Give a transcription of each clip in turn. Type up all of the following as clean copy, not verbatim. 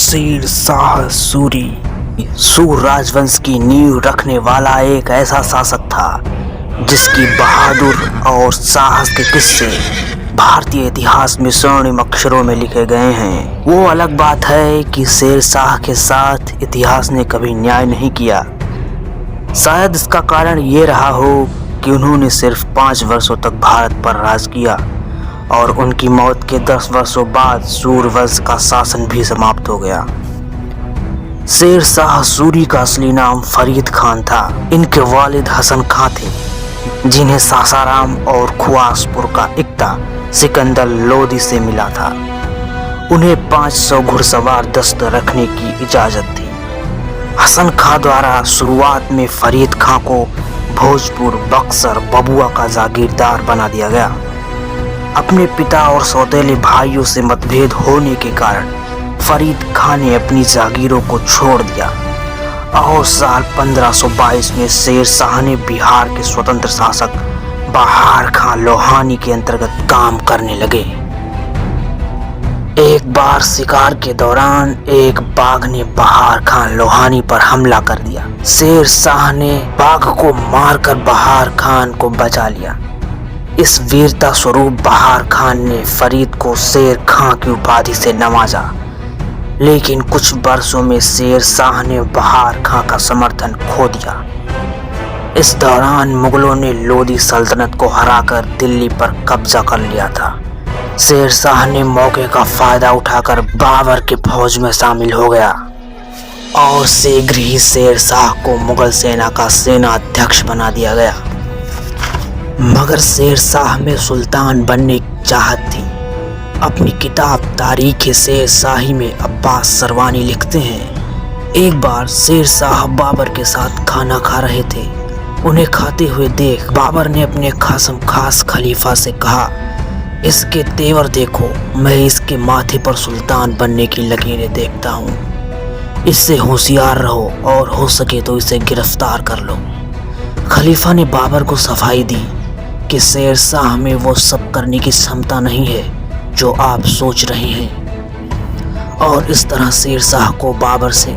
शेर शाह सूरी सूर राजवंश की नींव रखने वाला एक ऐसा शासक था जिसकी बहादुर और साहस के किस्से भारतीय इतिहास में स्वर्णिम अक्षरों में लिखे गए हैं। वो अलग बात है कि शेर शाह के साथ इतिहास ने कभी न्याय नहीं किया। शायद इसका कारण ये रहा हो कि उन्होंने सिर्फ 5 वर्षों तक भारत पर राज किया और उनकी मौत के 10 वर्षों बाद सूरवंश का शासन भी समाप्त हो गया। शेर शाह सूरी का असली नाम फरीद खान था। इनके वालिद हसन खां थे जिन्हें सासाराम और खुआसपुर का इक्ता सिकंदर लोदी से मिला था। उन्हें 500 घुड़सवार दस्त रखने की इजाजत थी। हसन खां द्वारा शुरुआत में फरीद खां को भोजपुर, बक्सर, बबुआ का जागीरदार बना दिया गया। अपने पिता और सौतेले भाइयों से मतभेद होने के कारण फरीद खां ने अपनी जागीरों को छोड़ दिया और साल 1522 में शेर शाह ने बिहार के स्वतंत्र शासक बहार खां लोहानी के अंतर्गत काम करने लगे। एक बार शिकार के दौरान एक बाघ ने बहार खां लोहानी पर हमला कर दिया। शेर शाह ने बाघ को मारकर बहार खान को बचा लिया। इस वीरता स्वरूप बहार खान ने फरीद को शेर खां की उपाधि से नवाजा, लेकिन कुछ वर्षों में शेर शाह ने बहार खां का समर्थन खो दिया। इस दौरान मुगलों ने लोदी सल्तनत को हराकर दिल्ली पर कब्जा कर लिया था। शेर शाह ने मौके का फायदा उठाकर बाबर के फौज में शामिल हो गया और शीघ्र ही शेर शाह को मुगल सेना का सेनाध्यक्ष बना दिया गया। मगर शेर शाह में सुल्तान बनने की चाहत थी। अपनी किताब तारीख शेर शाही में अब्बास सरवानी लिखते हैं, एक बार शेर शाह बाबर के साथ खाना खा रहे थे। उन्हें खाते हुए देख बाबर ने अपने खासम खास खलीफा से कहा, इसके तेवर देखो, मैं इसके माथे पर सुल्तान बनने की लकीरें देखता हूँ। इससे होशियार रहो और हो सके तो इसे गिरफ्तार कर लो। खलीफा ने बाबर को सफाई दी कि शेर शाह में वो सब करने की क्षमता नहीं है जो आप सोच रहे हैं। और इस तरह शेर शाह को बाबर से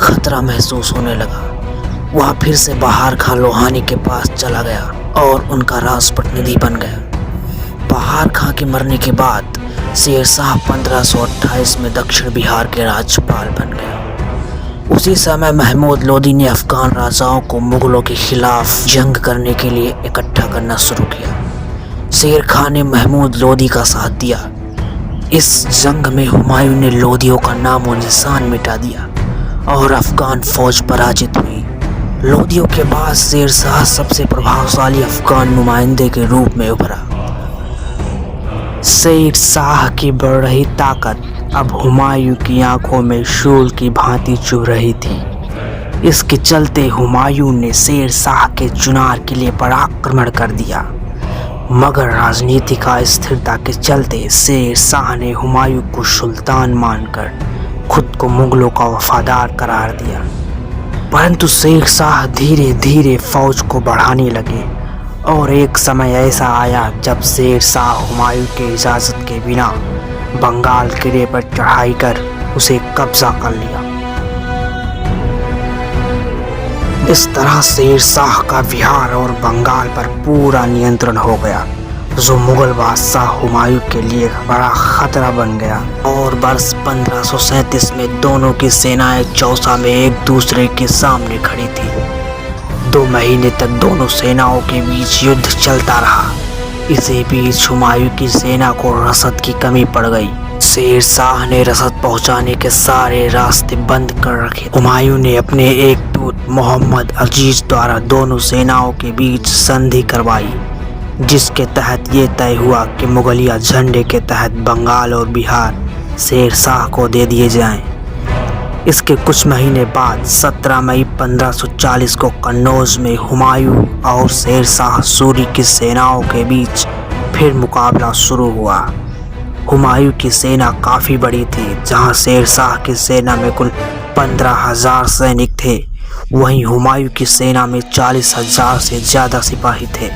खतरा महसूस होने लगा। वह फिर से बहार खां लोहानी के पास चला गया और उनका राजप्रतिनिधि बन गया। बहार खां के मरने के बाद शेर शाह 1528 में दक्षिण बिहार के राज्यपाल बन गया। उसी समय महमूद लोदी ने अफगान राजाओं को मुगलों के खिलाफ जंग करने के लिए इकट्ठा करना शुरू किया। शेर खां ने महमूद लोदी का साथ दिया। इस जंग में हुमायूं ने लोदियों का नाम और निशान मिटा दिया और अफगान फौज पराजित हुई। लोदियों के बाद शेर शाह सबसे प्रभावशाली अफगान नुमाइंदे के रूप में उभरा। शेर शाह की बढ़ रही ताकत अब हुमायूं की आंखों में शूल की भांति चुभ रही थी। इसके चलते हुमायूं ने शेर शाह के चुनार किले पर आक्रमण कर दिया। मगर राजनीतिक अस्थिरता के चलते शेर शाह ने हुमायूं को सुल्तान मानकर खुद को मुगलों का वफादार करार दिया। परंतु शेर शाह धीरे धीरे फौज को बढ़ाने लगे और एक समय ऐसा आया जब शेर शाह हुमायूं के इजाज़त के बिना बंगाल किले पर चढ़ाई कर उसे कब्जा कर लिया। इस तरह शेर शाह का बिहार और बंगाल पर पूरा नियंत्रण हो गया, जो मुगल बादशाह हुमायूं के लिए बड़ा खतरा बन गया। और वर्ष 1537 में दोनों की सेनाएं चौसा में एक दूसरे के सामने खड़ी थी। 2 महीने तक दोनों सेनाओं के बीच युद्ध चलता रहा। इसी बीच हुमायूं की सेना को रसद की कमी पड़ गई। शेर शाह ने रसद पहुंचाने के सारे रास्ते बंद कर रखे। हुमायूं ने अपने एक दूत मोहम्मद अजीज द्वारा दोनों सेनाओं के बीच संधि करवाई, जिसके तहत ये तय हुआ कि मुगलिया झंडे के तहत बंगाल और बिहार शेर शाह को दे दिए जाएं। इसके कुछ महीने बाद 17 मई 1540 को कन्नौज में हुमायूं और शेर शाह सूरी की सेनाओं के बीच फिर मुकाबला शुरू हुआ। हुमायूं की सेना काफ़ी बड़ी थी, जहां शेर शाह की सेना में कुल 15,000 सैनिक थे। वहीं हुमायूं की सेना में 40,000 से ज़्यादा सिपाही थे।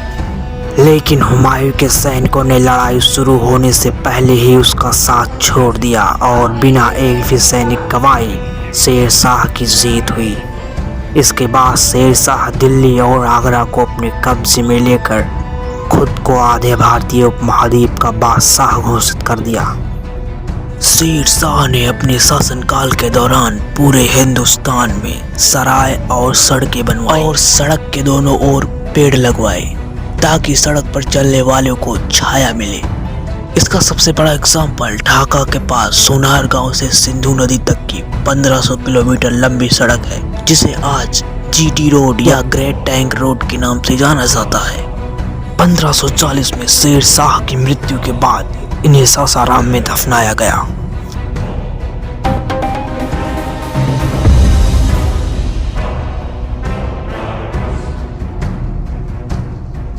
लेकिन हुमायूं के सैनिकों ने लड़ाई शुरू होने से पहले ही उसका साथ छोड़ दिया और बिना एक भी सैनिक गंवाए शेर शाह की जीत हुई। इसके बाद शेर शाह दिल्ली और आगरा को अपने कब्जे में लेकर खुद को आधे भारतीय उपमहाद्वीप का बादशाह घोषित कर दिया। शेर शाह ने अपने शासनकाल के दौरान पूरे हिंदुस्तान में सराय और सड़कें बनवाई और सड़क के दोनों ओर पेड़ लगवाए ताकि सड़क पर चलने वालों को छाया मिले। इसका सबसे बड़ा एग्जाम्पल ढाका के पास सोनार गांव से सिंधु नदी तक की 1500 किलोमीटर लंबी सड़क है, जिसे आज जीटी रोड या ग्रेट टैंक रोड के नाम से जाना जाता है। 1540 में शेर शाह की मृत्यु के बाद इन्हें सासाराम में दफनाया गया।